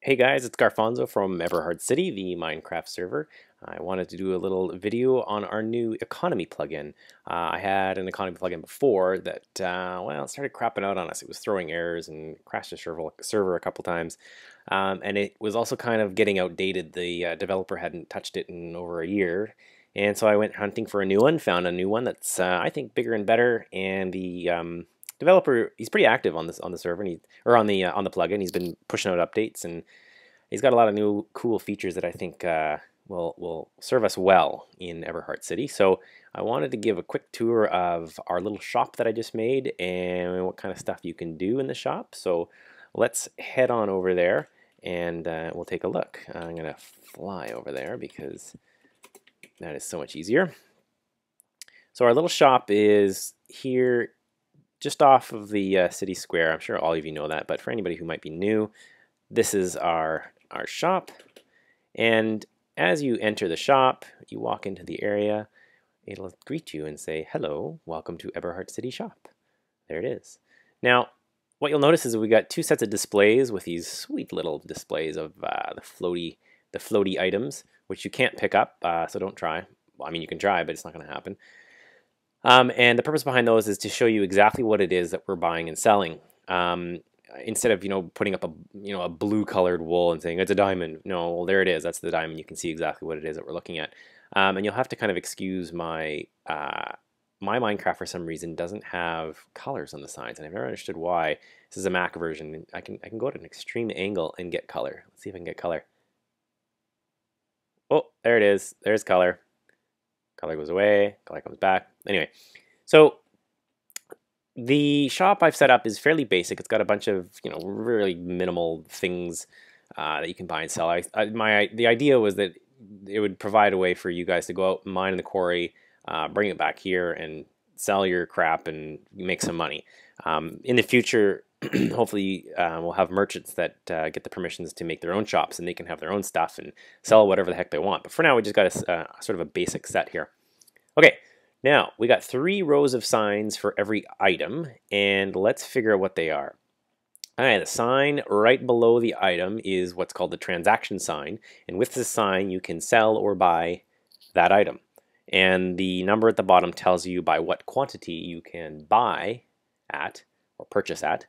Hey guys, it's Garfonzo from Eberhart City, the Minecraft server. I wanted to do a little video on our new economy plugin. I had an economy plugin before that, well, it started crapping out on us. It was throwing errors and crashed the server a couple times. And it was also kind of getting outdated. The developer hadn't touched it in over a year. And so I went hunting for a new one, found a new one that's, I think, bigger and better. And the developer, he's pretty active on the server, and on the plugin. He's been pushing out updates, and he's got a lot of new cool features that I think will serve us well in Eberhart City. So I wanted to give a quick tour of our little shop that I just made and what kind of stuff you can do in the shop. So let's head on over there and we'll take a look. I'm gonna fly over there because that is so much easier. So our little shop is here just off of the city square. I'm sure all of you know that, but for anybody who might be new, this is our shop. And as you enter the shop, you walk into the area, it'll greet you and say, "Hello, welcome to Eberhart City Shop." There it is. Now, what you'll notice is we got two sets of displays with these sweet little displays of the floaty items, which you can't pick up, so don't try. Well, I mean, you can try, but it's not going to happen. And the purpose behind those is to show you exactly what it is that we're buying and selling. Instead of putting up a blue colored wool and saying it's a diamond, no, well, there it is, that's the diamond. You can see exactly what it is that we're looking at. And you'll have to kind of excuse my my Minecraft for some reason doesn't have colors on the sides, and I've never understood why. This is a Mac version. I can go at an extreme angle and get color. Let's see if I can get color. Oh, there it is. There's color. Color goes away, color comes back. Anyway, so the shop I've set up is fairly basic. It's got a bunch of really minimal things that you can buy and sell. The idea was that it would provide a way for you guys to go out, mine in the quarry, bring it back here, and sell your crap and make some money. In the future, hopefully, we'll have merchants that get the permissions to make their own shops, and they can have their own stuff and sell whatever the heck they want. But for now, we just got a sort of a basic set here. Okay. Now, we got 3 rows of signs for every item, and let's figure out what they are. All right, the sign right below the item is what's called the transaction sign, and with this sign you can sell or buy that item. And the number at the bottom tells you by what quantity you can buy at or purchase at,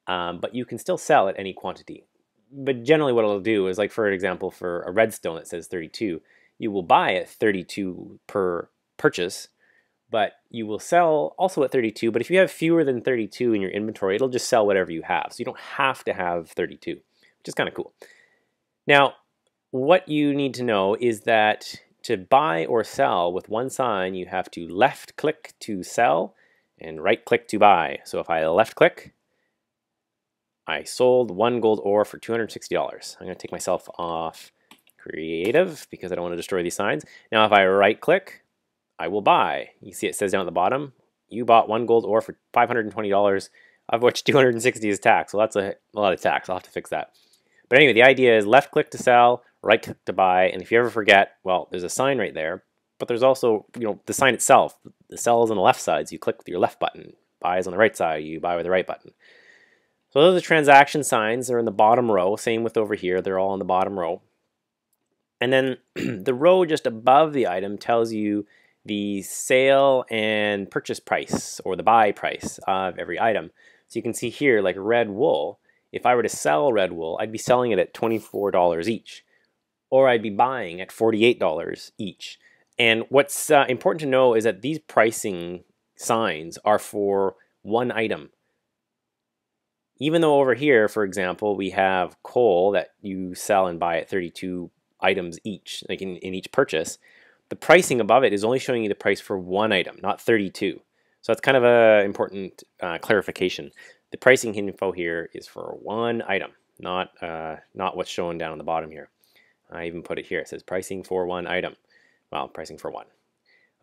but you can still sell at any quantity. But generally what it'll do is, like for example, for a redstone that says 32, you will buy at 32 per purchase, but you will sell also at 32. But if you have fewer than 32 in your inventory, it'll just sell whatever you have. So you don't have to have 32, which is kind of cool. Now, what you need to know is that to buy or sell with one sign, you have to left click to sell and right click to buy. So if I left click, I sold 1 gold ore for $260. I'm going to take myself off creative because I don't want to destroy these signs. Now if I right click, I will buy. You see it says down at the bottom, you bought 1 gold ore for $520, of which 260 is tax. Well, that's a lot of tax. I'll have to fix that. But anyway, the idea is left click to sell, right click to buy, and if you ever forget, well, there's a sign right there, but there's also, the sign itself. The sell is on the left side, so you click with your left button. Buy is on the right side, you buy with the right button. So those are the transaction signs. They're in the bottom row. Same with over here. They're all in the bottom row. And then the row just above the item tells you the sale and purchase price, or the buy price of every item. So you can see here, like red wool, if I were to sell red wool, I'd be selling it at $24 each, or I'd be buying at $48 each. And what's important to know is that these pricing signs are for one item. Even though over here, for example, we have coal that you sell and buy at 32 items each, like in each purchase, the pricing above it is only showing you the price for one item, not 32. So that's kind of an important clarification. The pricing info here is for one item, not what's shown down on the bottom here. I even put it here. It says pricing for one item. Well, pricing for one.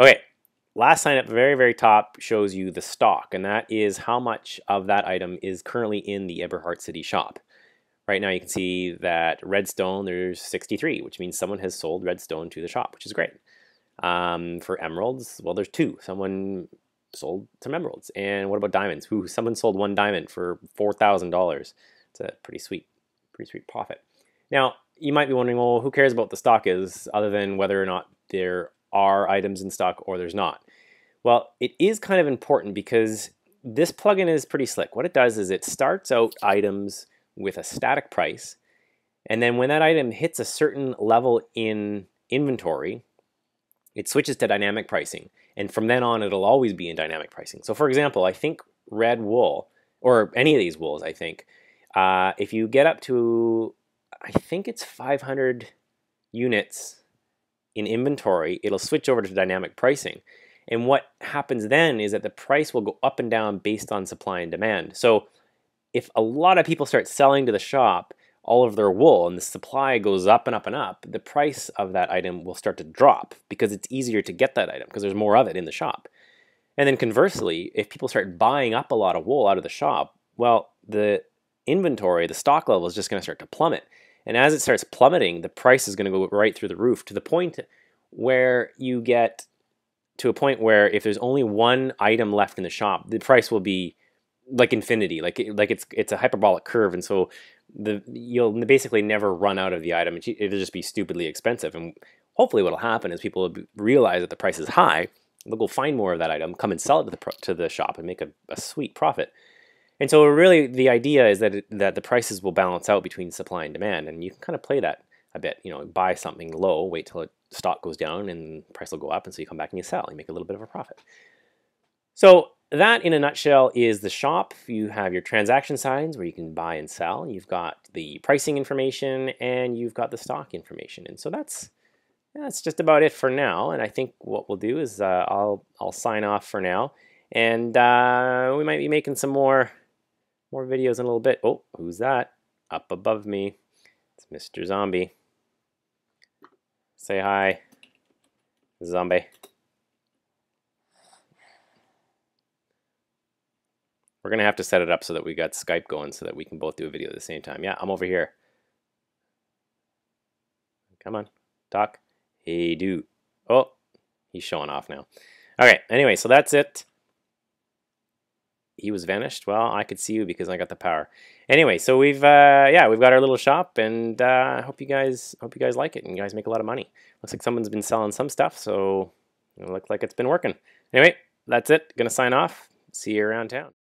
Okay, last sign at the very, very top shows you the stock, and that is how much of that item is currently in the Eberhart City shop. Right now you can see that redstone, there's 63, which means someone has sold redstone to the shop, which is great. For emeralds, well, there's 2. Someone sold some emeralds. And what about diamonds? Ooh, someone sold 1 diamond for $4,000. It's a pretty sweet profit. Now, you might be wondering, well, who cares about what the stock is other than whether or not there are items in stock or there's not? Well, it is kind of important because this plugin is pretty slick. What it does is it starts out items with a static price, and then when that item hits a certain level in inventory, it switches to dynamic pricing. And from then on, it'll always be in dynamic pricing. So for example, I think red wool, or any of these wools, I think, if you get up to, I think it's 500 units in inventory, it'll switch over to dynamic pricing. And what happens then is that the price will go up and down based on supply and demand. So if a lot of people start selling to the shop all of their wool and the supply goes up and up and up, the price of that item will start to drop because it's easier to get that item because there's more of it in the shop. And then conversely, if people start buying up a lot of wool out of the shop, well, the inventory, the stock level is just going to start to plummet. And as it starts plummeting, the price is going to go right through the roof to the point where you get to a point where if there's only one item left in the shop, the price will be like infinity, like it's a hyperbolic curve, and so you'll basically never run out of the item. It'll just be stupidly expensive. And hopefully, what'll happen is people realize that the price is high. They'll go find more of that item, come and sell it to the shop, and make a sweet profit. And so really the idea is that that the prices will balance out between supply and demand, and you can kind of play that a bit. You know, buy something low, wait till stock goes down, and price will go up, and so you come back and you sell. You make a little bit of a profit. So that, in a nutshell, is the shop. You have your transaction signs where you can buy and sell. You've got the pricing information, and you've got the stock information. And so that's just about it for now. And I think what we'll do is I'll sign off for now, and we might be making some more videos in a little bit. Oh, who's that? Up above me. It's Mr. Zombie. Say hi, Zombie. We're going to have to set it up so that we got Skype going so that we can both do a video at the same time. Yeah, I'm over here. Come on, talk. Hey, dude. Oh, he's showing off now. Okay, anyway, so that's it. He was vanished. Well, I could see you because I got the power. Anyway, so we've got our little shop, and I hope you guys like it and you guys make a lot of money. Looks like someone's been selling some stuff, so it looks like it's been working. Anyway, that's it. Gonna sign off. See you around town.